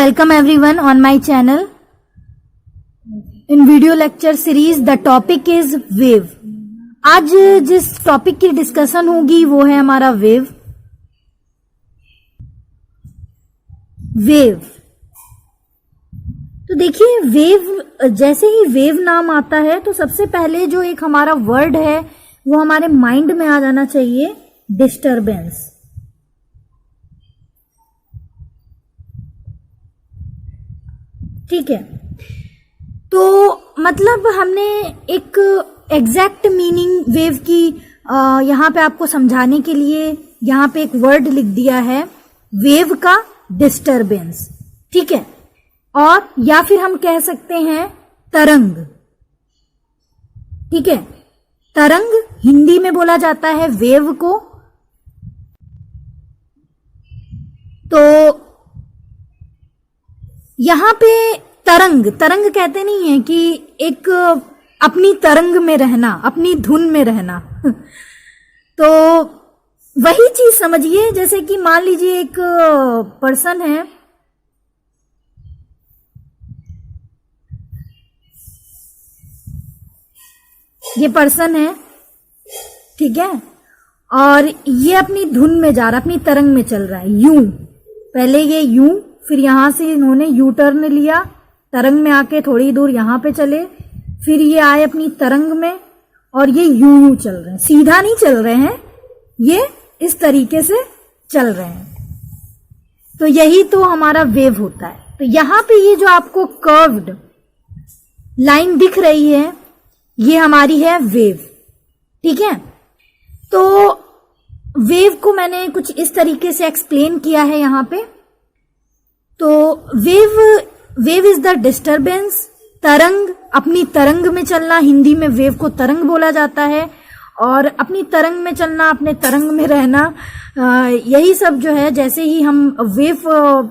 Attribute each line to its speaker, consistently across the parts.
Speaker 1: Welcome everyone on my channel. In video lecture series the topic is wave. आज जिस topic की discussion होगी वो है हमारा वेव. तो देखिए वेव, जैसे ही वेव नाम आता है तो सबसे पहले जो एक हमारा वर्ड है वो हमारे माइंड में आ जाना चाहिए, डिस्टरबेंस. ठीक है, तो मतलब हमने एक एग्जैक्ट मीनिंग वेव की यहाँ पे आपको समझाने के लिए यहाँ पे एक वर्ड लिख दिया है, वेव का डिस्टरबेंस. ठीक है, और या फिर हम कह सकते हैं तरंग. ठीक है, तरंग हिंदी में बोला जाता है वेव को. तो यहां पे तरंग कहते नहीं है कि एक अपनी तरंग में रहना, अपनी धुन में रहना. तो वही चीज समझिए, जैसे कि मान लीजिए एक पर्सन है, ये पर्सन है, ठीक है, और ये अपनी धुन में जा रहा है, अपनी तरंग में चल रहा है. यूं पहले ये यूं, फिर यहां से इन्होंने यू टर्न लिया, तरंग में आके थोड़ी दूर यहां पे चले, फिर ये आए अपनी तरंग में और ये यूं चल रहे हैं. सीधा नहीं चल रहे हैं, ये इस तरीके से चल रहे हैं. तो यही तो हमारा वेव होता है. तो यहां पे ये जो आपको कर्व्ड लाइन दिख रही है ये हमारी है वेव. ठीक है, तो वेव को मैंने कुछ इस तरीके से एक्सप्लेन किया है यहां पे. तो वेव इज द डिस्टरबेंस. तरंग, अपनी तरंग में चलना, हिंदी में वेव को तरंग बोला जाता है. और अपनी तरंग में चलना, अपने तरंग में रहना, यही सब जो है. जैसे ही हम वेव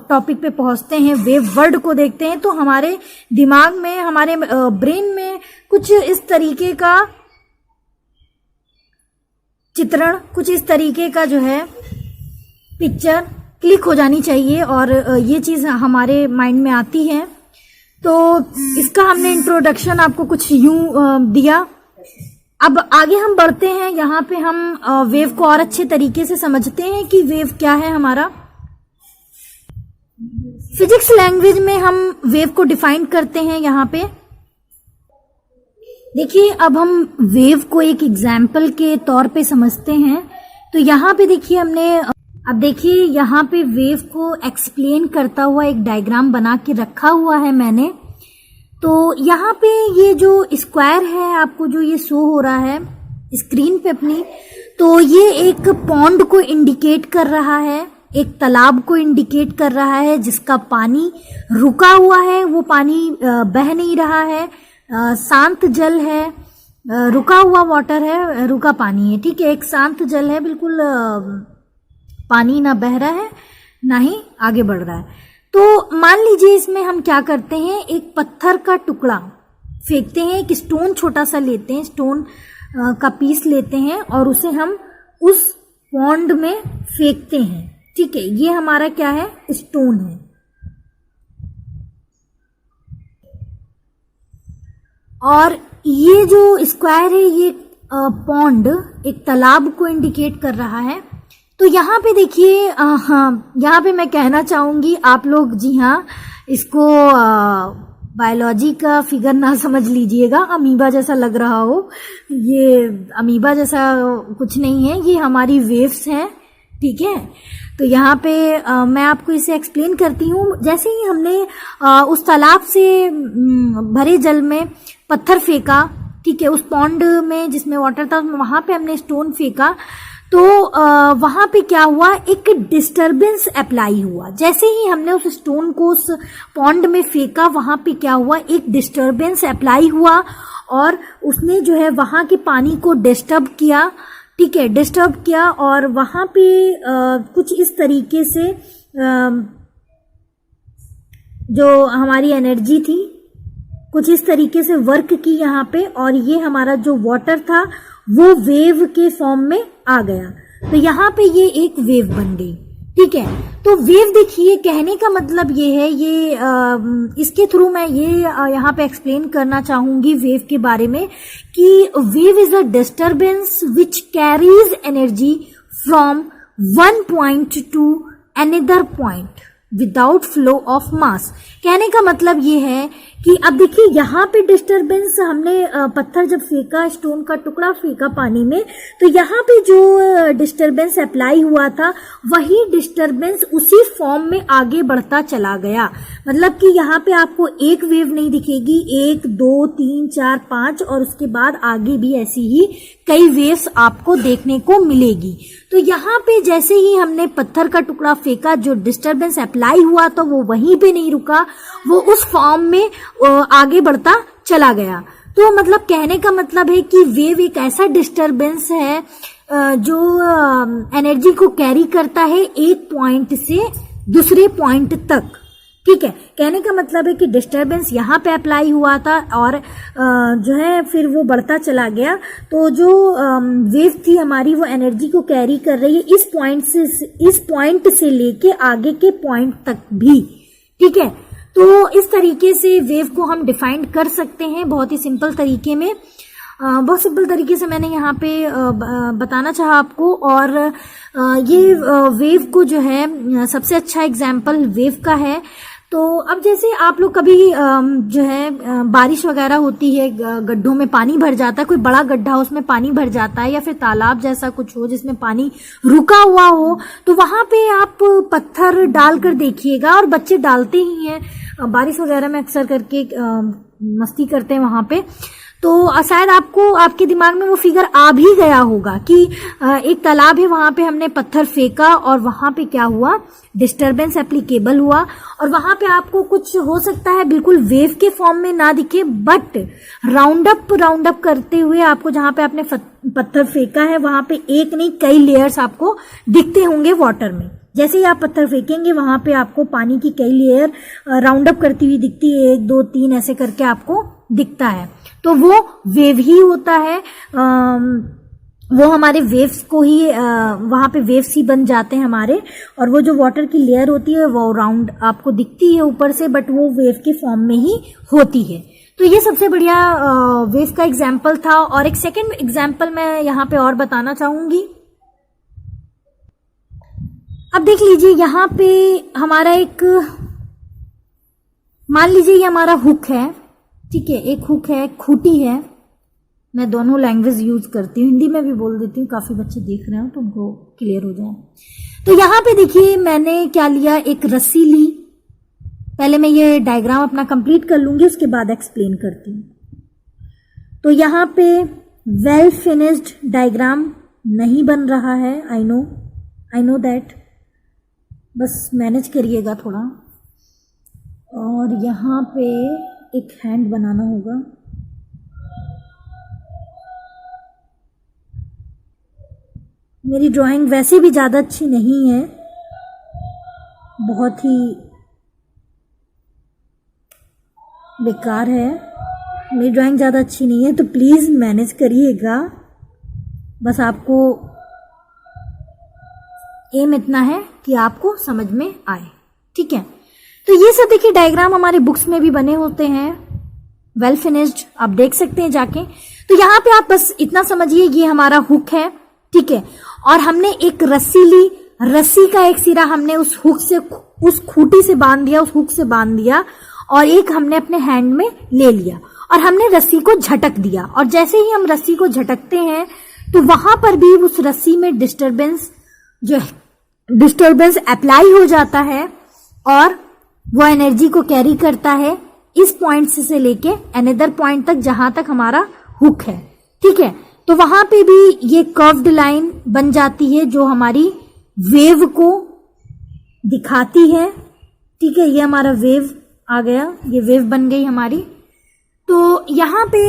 Speaker 1: टॉपिक पे पहुंचते हैं, वेव वर्ड को देखते हैं, तो हमारे दिमाग में, हमारे ब्रेन में कुछ इस तरीके का चित्रण, कुछ इस तरीके का जो है पिक्चर क्लिक हो जानी चाहिए और ये चीज हमारे माइंड में आती है. तो इसका हमने इंट्रोडक्शन आपको कुछ यूं दिया. अब आगे हम बढ़ते हैं, यहाँ पे हम वेव को और अच्छे तरीके से समझते हैं कि वेव क्या है हमारा. फिजिक्स लैंग्वेज में हम वेव को डिफाइन करते हैं. यहाँ पे देखिए, अब हम वेव को एक एग्जाम्पल के तौर पे समझते हैं. तो यहाँ पे देखिए हमने, अब देखिए यहाँ पे वेव को एक्सप्लेन करता हुआ एक डायग्राम बना के रखा हुआ है मैंने. तो यहाँ पे ये जो स्क्वायर है आपको जो ये शो हो रहा है स्क्रीन पे अपनी, तो ये एक पॉन्ड को इंडिकेट कर रहा है, एक तालाब को इंडिकेट कर रहा है जिसका पानी रुका हुआ है. वो पानी बह नहीं रहा है, शांत जल है, रुका हुआ वाटर है, रुका पानी है. ठीक है, एक शांत जल है, बिल्कुल पानी ना बह रहा है ना ही आगे बढ़ रहा है. तो मान लीजिए इसमें हम क्या करते हैं, एक पत्थर का टुकड़ा फेंकते हैं, एक स्टोन छोटा सा लेते हैं, स्टोन का पीस लेते हैं और उसे हम उस पॉन्ड में फेंकते हैं. ठीक है, ये हमारा क्या है, स्टोन है. और ये जो स्क्वायर है ये पॉन्ड, एक तालाब को इंडिकेट कर रहा है. तो यहाँ पे देखिए, हाँ, यहाँ पे मैं कहना चाहूंगी आप लोग, जी हाँ, इसको बायोलॉजी का फिगर ना समझ लीजिएगा, अमीबा जैसा लग रहा हो. ये अमीबा जैसा कुछ नहीं है, ये हमारी वेव्स हैं. ठीक है, तो यहाँ पे मैं आपको इसे एक्सप्लेन करती हूँ. जैसे ही हमने उस तालाब से भरे जल में पत्थर फेंका, ठीक है, उस पॉन्ड में जिसमें वाटर था वहां पे हमने स्टोन फेंका, तो वहां पे क्या हुआ, एक डिस्टरबेंस अप्लाई हुआ. जैसे ही हमने उस स्टोन को उस पॉन्ड में फेंका, वहां पे क्या हुआ, एक डिस्टरबेंस अप्लाई हुआ और उसने जो है वहां के पानी को डिस्टर्ब किया. ठीक है, डिस्टर्ब किया और वहां पे कुछ इस तरीके से जो हमारी एनर्जी थी कुछ इस तरीके से वर्क की यहाँ पे, और ये हमारा जो वाटर था वो वेव के फॉर्म में आ गया. तो यहाँ पे ये एक वेव बन गई. ठीक है। तो वेव देखिए, कहने का मतलब ये है, ये इसके थ्रू मैं ये यहाँ पे एक्सप्लेन करना चाहूंगी वेव के बारे में कि wave is a disturbance which carries energy from one point two another point without flow of mass. कहने का मतलब ये है कि अब देखिए यहाँ पे डिस्टरबेंस, हमने पत्थर जब फेंका, स्टोन का टुकड़ा फेंका पानी में, तो यहाँ पे जो डिस्टरबेंस अप्लाई हुआ था वही डिस्टरबेंस उसी फॉर्म में आगे बढ़ता चला गया। मतलब कि यहाँ पे आपको एक वेव नहीं दिखेगी, 1 2 3 4 5 और उसके बाद आगे भी ऐसी ही कई वेव्स आपको देखने को मिलेगी। तो यहाँ पे जैसे ही हमने पत्थर का टुकड़ा फेंका, जो डिस्टरबेंस अप्लाई हुआ तो वो वहीं पे नहीं रुका, वो उस फॉर्म में आगे बढ़ता चला गया। तो मतलब कहने का मतलब है कि वेव एक ऐसा डिस्टरबेंस है जो एनर्जी को कैरी करता है एक पॉइंट से दूसरे पॉइंट तक। ठीक है, कहने का मतलब है कि डिस्टरबेंस यहाँ पे अप्लाई हुआ था और जो है फिर वो बढ़ता चला गया। तो जो वेव थी हमारी, वो एनर्जी को कैरी कर रही है इस पॉइंट से लेके आगे के पॉइंट तक भी। ठीक है, तो इस तरीके से वेव को हम डिफाइन कर सकते हैं बहुत ही सिंपल तरीके में। बहुत सिंपल तरीके से मैंने यहाँ पे बताना चाहा आपको। और ये वेव को जो है सबसे अच्छा एग्जाम्पल वेव का है। तो अब जैसे आप लोग कभी जो है बारिश वगैरह होती है, गड्ढों में पानी भर जाता है, कोई बड़ा गड्ढा हो उसमें पानी भर जाता है, या फिर तालाब जैसा कुछ हो जिसमें पानी रुका हुआ हो, तो वहां पे आप पत्थर डालकर देखिएगा, और बच्चे डालते ही हैं बारिश वगैरह में अक्सर करके, मस्ती करते हैं वहां पे। तो शायद आपको, आपके दिमाग में वो फिगर आ भी गया होगा कि एक तालाब है, वहां पे हमने पत्थर फेंका और वहां पे क्या हुआ, डिस्टरबेंस एप्लीकेबल हुआ। और वहां पे आपको कुछ हो सकता है बिल्कुल वेव के फॉर्म में ना दिखे, बट राउंड अप करते हुए आपको, जहां पे आपने पत्थर फेंका है वहां पे एक नहीं कई लेयर्स आपको दिखते होंगे वाटर में। जैसे ही आप पत्थर फेंकेंगे वहां पे आपको पानी की कई लेयर राउंड अप करती हुई दिखती है, 1 2 3 ऐसे करके आपको दिखता है। तो वो वेव ही होता है। वो हमारे वेव्स को ही वहां पे वेव्स ही बन जाते हैं हमारे। और वो जो वाटर की लेयर होती है वो राउंड आपको दिखती है ऊपर से, बट वो वेव के फॉर्म में ही होती है। तो ये सबसे बढ़िया वेव का एग्जाम्पल था। और एक सेकेंड एग्जाम्पल मैं यहाँ पे और बताना चाहूंगी। अब देख लीजिए, यहाँ पे हमारा एक, मान लीजिए ये हमारा हुक है। ठीक है, एक हुक है, एक खूंटी है। मैं दोनों लैंग्वेज यूज करती हूँ, हिंदी में भी बोल देती हूँ, काफी बच्चे देख रहे हो तो उनको क्लियर हो जाए। तो यहाँ पे देखिए मैंने क्या लिया, एक रस्सी ली। पहले मैं ये डायग्राम अपना कंप्लीट कर लूंगी, उसके बाद एक्सप्लेन करती हूँ। तो यहाँ पे वेल फिनिश्ड डायग्राम नहीं बन रहा है, आई नो दैट, बस मैनेज करिएगा थोड़ा। और यहाँ पे एक हैंड बनाना होगा। मेरी ड्राइंग वैसे भी ज़्यादा अच्छी नहीं है, बहुत ही बेकार है, मेरी ड्राइंग ज़्यादा अच्छी नहीं है, तो प्लीज़ मैनेज करिएगा। बस आपको एम इतना है कि आपको समझ में आए। ठीक है, तो ये सब देखिए डायग्राम हमारे बुक्स में भी बने होते हैं, वेल फिनिश्ड, आप देख सकते हैं जाके। तो यहाँ पे आप बस इतना समझिए, ये हमारा हुक है। ठीक है, और हमने एक रस्सी ली, रस्सी का एक सिरा हमने उस हुक से, उस खूंटी से बांध दिया, उस हुक से बांध दिया, और एक हमने अपने हैंड में ले लिया और हमने रस्सी को झटक दिया। और जैसे ही हम रस्सी को झटकते हैं तो वहां पर भी उस रस्सी में डिस्टरबेंस अप्लाई हो जाता है और वो एनर्जी को कैरी करता है इस पॉइंट से लेके अनदर पॉइंट तक, जहां तक हमारा हुक है। ठीक है, तो वहां पे भी ये कर्व्ड लाइन बन जाती है जो हमारी वेव को दिखाती है। ठीक है, ये हमारा वेव आ गया, ये वेव बन गई हमारी। तो यहां पे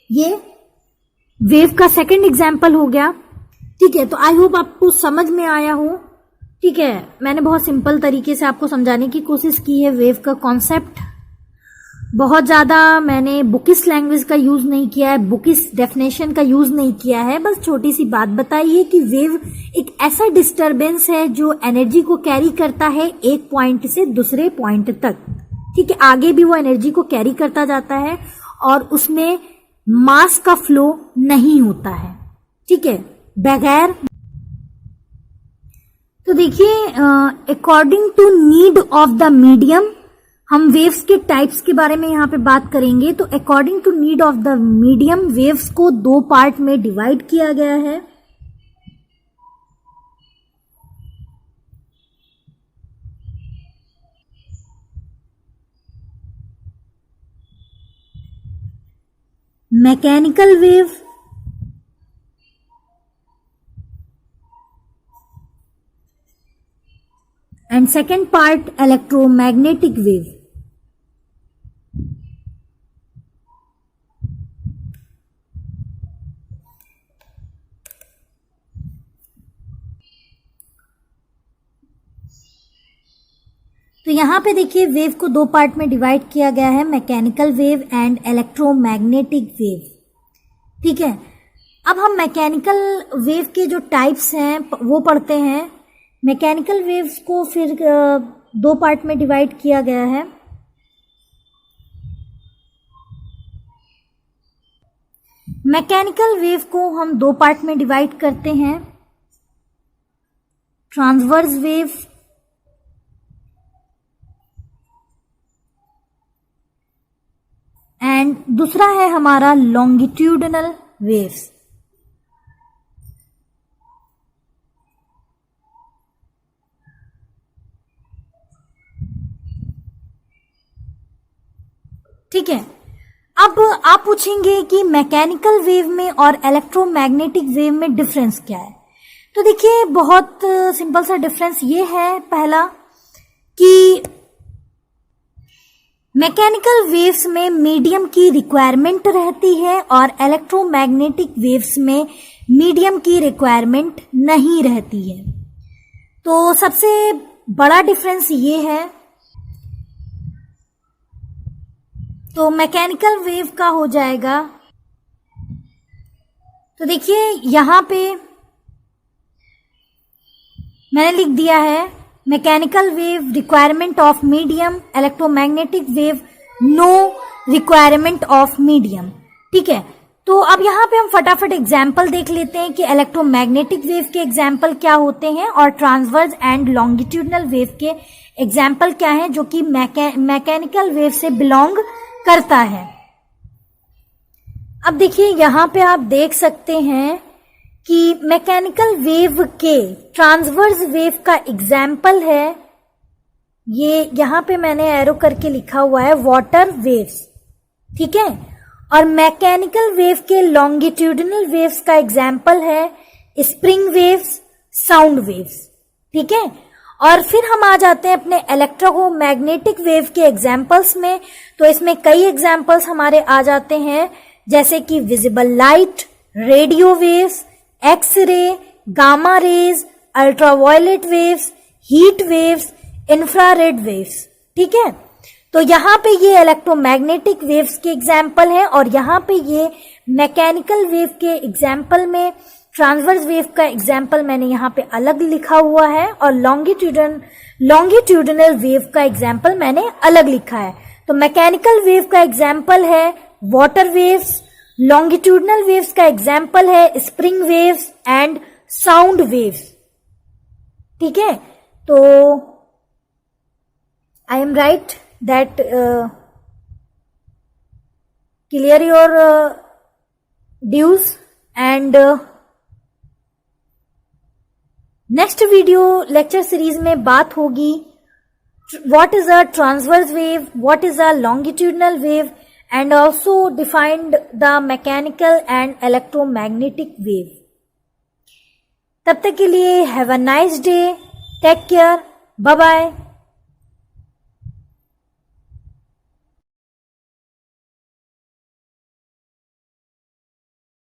Speaker 1: ये वेव का सेकंड एग्जाम्पल हो गया। ठीक है, तो आई होप आपको समझ में आया हो। ठीक है, मैंने बहुत सिंपल तरीके से आपको समझाने की कोशिश की है वेव का कॉन्सेप्ट। बहुत ज़्यादा मैंने बुकिश लैंग्वेज का यूज़ नहीं किया है, बुकिश डेफिनेशन का यूज़ नहीं किया है, बस छोटी सी बात बताई है कि वेव एक ऐसा डिस्टरबेंस है जो एनर्जी को कैरी करता है एक पॉइंट से दूसरे पॉइंट तक, ठीक है। आगे भी वो एनर्जी को कैरी करता जाता है और उसमें मास का फ्लो नहीं होता है, ठीक है, बगैर। तो देखिए, according to need of the medium, हम वेव्स के टाइप्स के बारे में यहाँ पे बात करेंगे। तो according to need of the medium waves को दो पार्ट में डिवाइड किया गया है। Mechanical wave, and second part electromagnetic wave. तो यहां पे देखिए वेव को दो पार्ट में डिवाइड किया गया है, mechanical wave and electromagnetic wave, ठीक है। अब हम मैकेनिकल वेव के जो टाइप्स हैं वो पढ़ते हैं। मैकेनिकल वेव्स को फिर दो पार्ट में डिवाइड किया गया है। मैकेनिकल वेव को हम दो पार्ट में डिवाइड करते हैं, ट्रांसवर्स वेव एंड दूसरा है हमारा लॉन्गिट्यूडनल वेव्स। ठीक है। अब आप पूछेंगे कि मैकेनिकल वेव में और इलेक्ट्रोमैग्नेटिक वेव में डिफरेंस क्या है। तो देखिए बहुत सिंपल सा डिफरेंस ये है, पहला कि मैकेनिकल वेव्स में मीडियम की रिक्वायरमेंट रहती है और इलेक्ट्रोमैग्नेटिक वेव्स में मीडियम की रिक्वायरमेंट नहीं रहती है। तो सबसे बड़ा डिफरेंस ये है। तो मैकेनिकल वेव का हो जाएगा, तो देखिए यहां पे मैंने लिख दिया है mechanical wave requirement of medium, electromagnetic wave no requirement of medium, ठीक है। तो अब यहाँ पे हम फटाफट एग्जाम्पल देख लेते हैं कि इलेक्ट्रोमैग्नेटिक वेव के एग्जाम्पल क्या होते हैं और ट्रांसवर्स एंड लॉन्गिट्यूडनल वेव के एग्जाम्पल क्या हैं जो कि मैकेनिकल वेव से बिलोंग करता है। अब देखिए यहां पे आप देख सकते हैं कि मैकेनिकल वेव के ट्रांसवर्स वेव का एग्जाम्पल है, ये यहां पे मैंने एरो करके लिखा हुआ है वाटर वेव्स, ठीक है। और मैकेनिकल वेव के लॉन्गिट्यूडनल वेव्स का एग्जाम्पल है स्प्रिंग वेव्स, साउंड वेव्स, ठीक है। और फिर हम आ जाते हैं अपने इलेक्ट्रोमैग्नेटिक वेव के एग्जाम्पल्स में। तो इसमें कई एग्जाम्पल्स हमारे आ जाते हैं, जैसे कि visible light, radio waves, X ray, gamma rays, ultraviolet waves, heat waves, infrared waves, ठीक है। तो यहाँ पे ये इलेक्ट्रोमैग्नेटिक वेव्स के एग्जाम्पल हैं और यहाँ पे ये मैकेनिकल वेव के एग्जाम्पल में ट्रांसवर्स वेव का एग्जाम्पल मैंने यहाँ पे अलग लिखा हुआ है और लॉन्गिट्यूडनल वेव का एग्जाम्पल मैंने अलग लिखा है। तो मैकेनिकल वेव का एग्जाम्पल है वाटर वेव्स, लॉन्गिट्यूडनल वेव्स का एग्जाम्पल है spring waves and sound waves, ठीक है। तो I am right that clear your doubts and next video lecture series में बात होगी what is a transverse wave, what is a longitudinal wave and also defined the mechanical and electromagnetic wave. तब तक के लिए have a nice day, take care, bye bye.